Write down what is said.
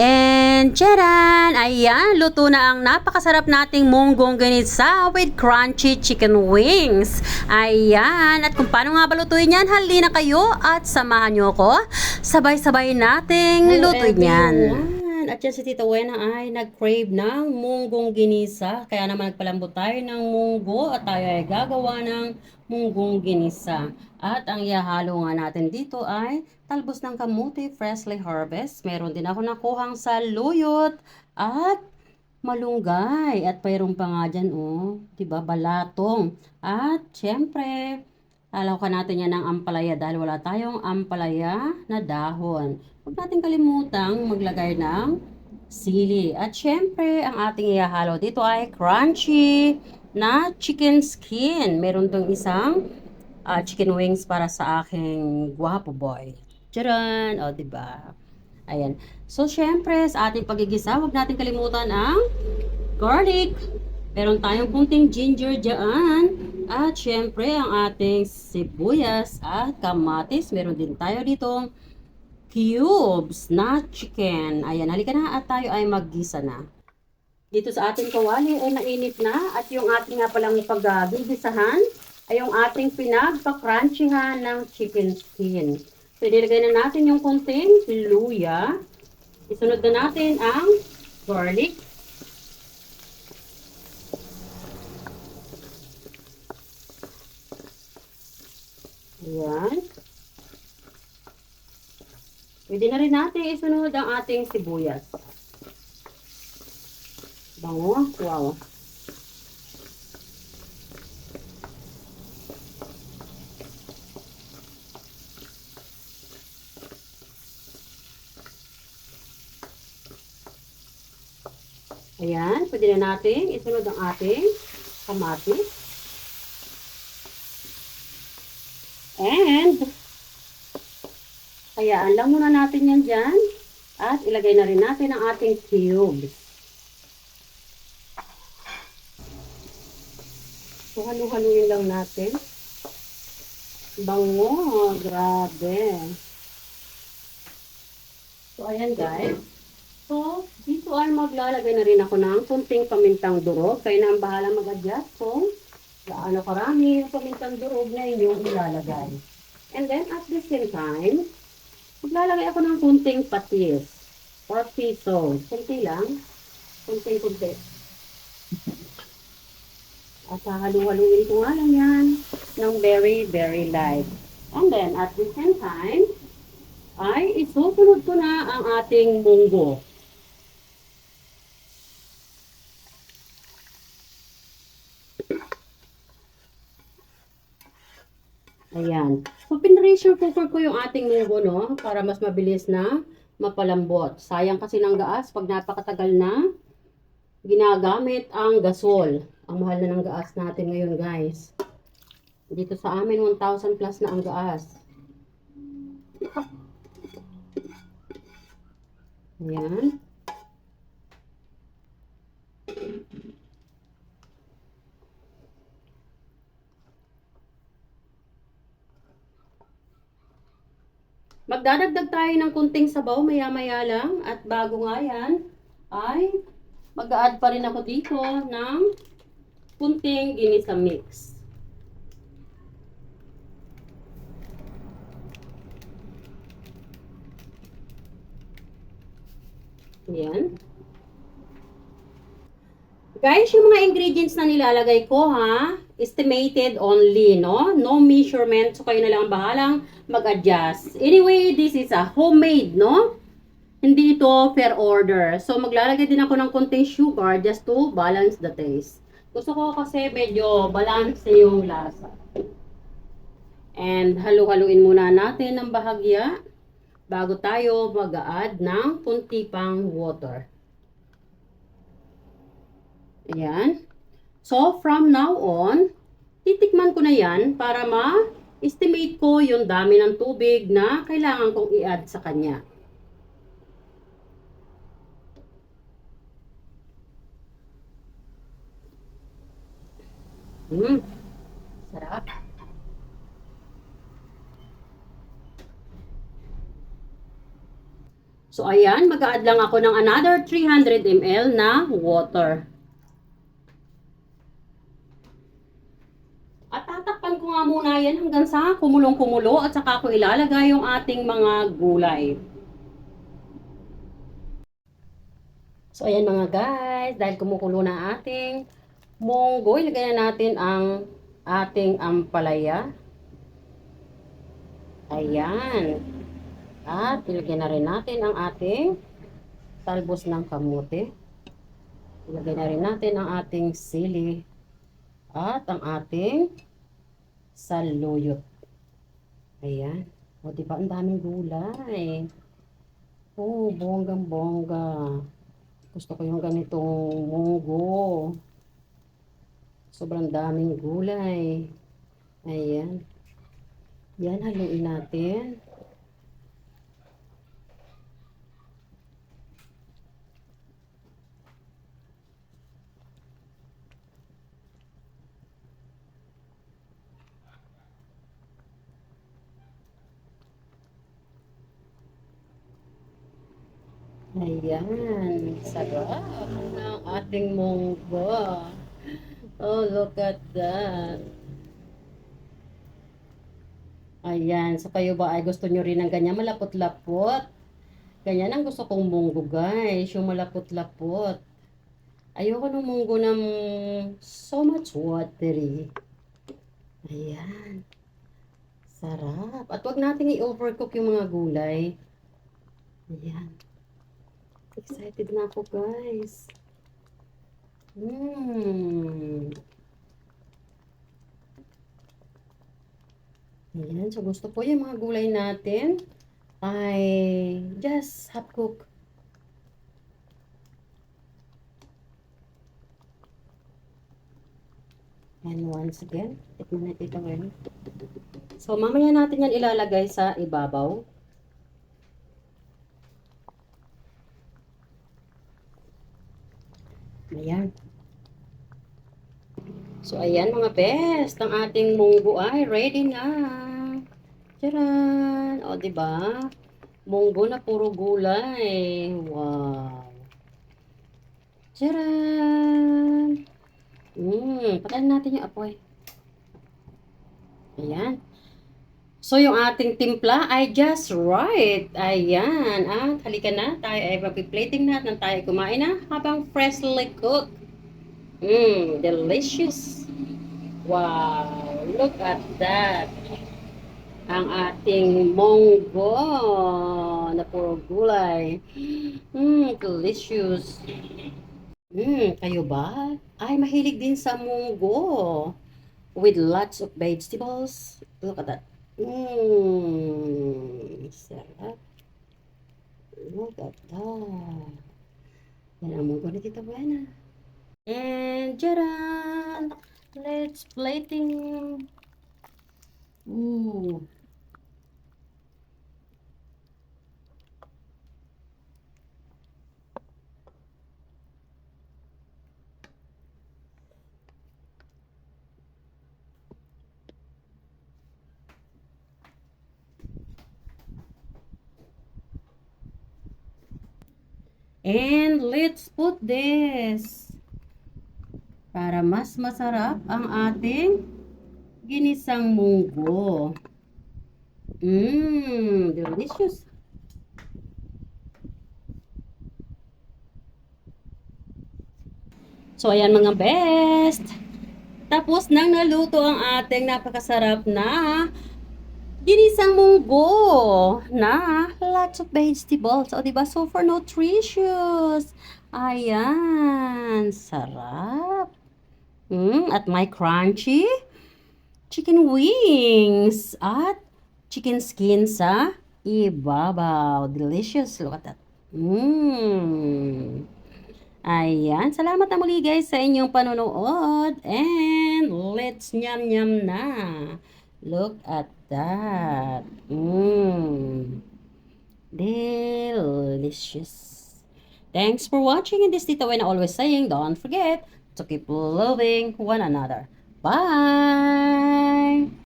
And charan! Ayan, luto na ang napakasarap nating munggong ginisa with crunchy chicken wings. Ayan, at kung paano nga ba lutuin yan, halina kayo at samahan nyo ako. Sabay-sabay nating lutuin yan. At yan si Tita Wena ay nag-crave ng munggong ginisa. Kaya naman nagpalambot tayo ng munggo at tayo ay gagawa ng munggong ginisa. At ang ihahalo nga natin dito ay talbos ng kamuti, freshly harvest. Meron din ako nakuhang saluyot at malunggay. At mayroon pa nga dyan, diba, balatong. At syempre, alaw natin yan ng ampalaya dahil wala tayong ampalaya na dahon. Huwag natin kalimutang maglagay ng sili. At syempre, ang ating ihahalo dito ay crunchy na chicken skin. Meron tong isang chicken wings para sa aking guwapo boy. Tcharan! O, diba? Ayan. So, syempre, sa ating pagigisa, huwag natin kalimutan ang garlic. Meron tayong kunting ginger dyan. At syempre, ang ating sibuyas at kamatis. Meron din tayo ditong cubes na chicken. Ayan, halika na at tayo ay maggisa na. Dito sa ating kawali ay mainit na. At yung ating nga palang paggigisahan ay yung ating pinagpa-crunchyhan ng chicken skin. So, ilagay na natin yung kunting luya. Isunod na natin ang garlic. Ayan. Pwede na rin natin isunod ang ating sibuyas. Bango. Wow. Ayan. Pwede na natin isunod ang ating kamatis. And hayaan lang muna natin yan dyan. At ilagay na rin natin ang ating cubes. So, halu-haluin lang natin. Bango. Grabe. So, ayan guys. So, dito ay maglalagay na rin ako ng kunting pamintang durog. Kayo na ang bahala mag-adjust kung gaano karami yung pamintang durog na inyong ilalagay. And then, at the same time, maglalagay ako ng kunting patis or piso. Kunti lang. Kunti. At hahalu-haluin ko nga lang yan ng very, very light. And then, at the same time, ay isusunod ko na ang ating munggo. Ayan. So, pin-pressure cooker ko yung ating munggo, no? Para mas mabilis na mapalambot. Sayang kasi ng gaas pag napakatagal na ginagamit ang gasol. Ang mahal na ng gaas natin ngayon, guys. Dito sa amin, 1,000 plus na ang gaas. Ayan. Magdadagdag tayo ng kunting sabaw maya-maya lang. At bago nga yan, ay mag-a-add pa rin ako dito ng kunting ginisa mix. Ayan. Guys, yung mga ingredients na nilalagay ko, estimated only, no? No measurement, so kayo na lang ang bahalang mag-adjust. Anyway, this is a homemade, no? Hindi ito per order. So, maglalagay din ako ng konting sugar just to balance the taste. Gusto ko kasi medyo balance yung lasa. And halu-haluin muna natin ng bahagya bago tayo mag-a-add ng kunti pang water. Ayan. So, from now on, titikman ko na yan para ma-estimate ko yung dami ng tubig na kailangan kong i-add sa kanya. Sarap. So, So, ayan, mag-a-add lang ako ng another 300 ml na water. At tatakpan ko nga muna yan hanggang sa kumulong-kumulo at saka ko ilalagay yung ating mga gulay. So, ayan mga guys, dahil kumukulo na ating munggo, ilagay na natin ang ating ampalaya. Ayan. At ilagay na rin natin ang ating talbos ng kamote. Ilagay na rin natin ang ating sili. At ang ating saluyot. Ayan. O, diba? Ang daming gulay. Oh, bonggang-bongga. Gusto ko yung ganitong munggo. Sobrang daming gulay. Ayan. Yan, haluin natin. Ayan, sarap ng ating munggo. Oh, look at that. Ayan, so kayo ba ay gusto nyo rin ng ganyan malapot-lapot? Ganyan ang gusto kong munggo guys, yung malapot-lapot. Ayoko ng munggo ng so much watery. Ayan. Sarap. At wag nating i-overcook yung mga gulay. Ayan. Excited na ako guys. Ayan. So gusto ko yung mga gulay natin ay just half cook. And once again, tikman natin ito ngayon. So mamaya natin yan ilalagay sa ibabaw. Ayan. So, ayan mga best. Ang ating munggo ay ready na. Tcharan! O, diba? Munggo na puro gulay. Wow! Tcharan! Patayin natin yung apoy. Ayan. So, yung ating timpla ay just right. Ayan. At halika na. Tayo ay mag-plating na. Nang tayo kumain na habang freshly cooked. Delicious. Wow. Look at that. Ang ating munggo na puro gulay. Delicious. Kayo ba? Ay, mahilig din sa munggo. With lots of vegetables. Look at that. Sarap. Look at that. Yan ang munggo na Tita Buena. And jaran! Let's plating. And let's put this para mas masarap ang ating ginisang munggo. Delicious. So, ayan mga best. Tapos nang naluto ang ating napakasarap na ginisang munggo na lots of vegetables. O, diba? Super nutritious. Ayan. Sarap. At may crunchy chicken wings at chicken skin sa ibabaw. Delicious. Look at that. Ayan. Salamat na muli guys sa inyong panonood. And let's nyam-nyam na. Look at that. Delicious. Thanks for watching. And this Tita Buena always saying, don't forget to keep loving one another. Bye!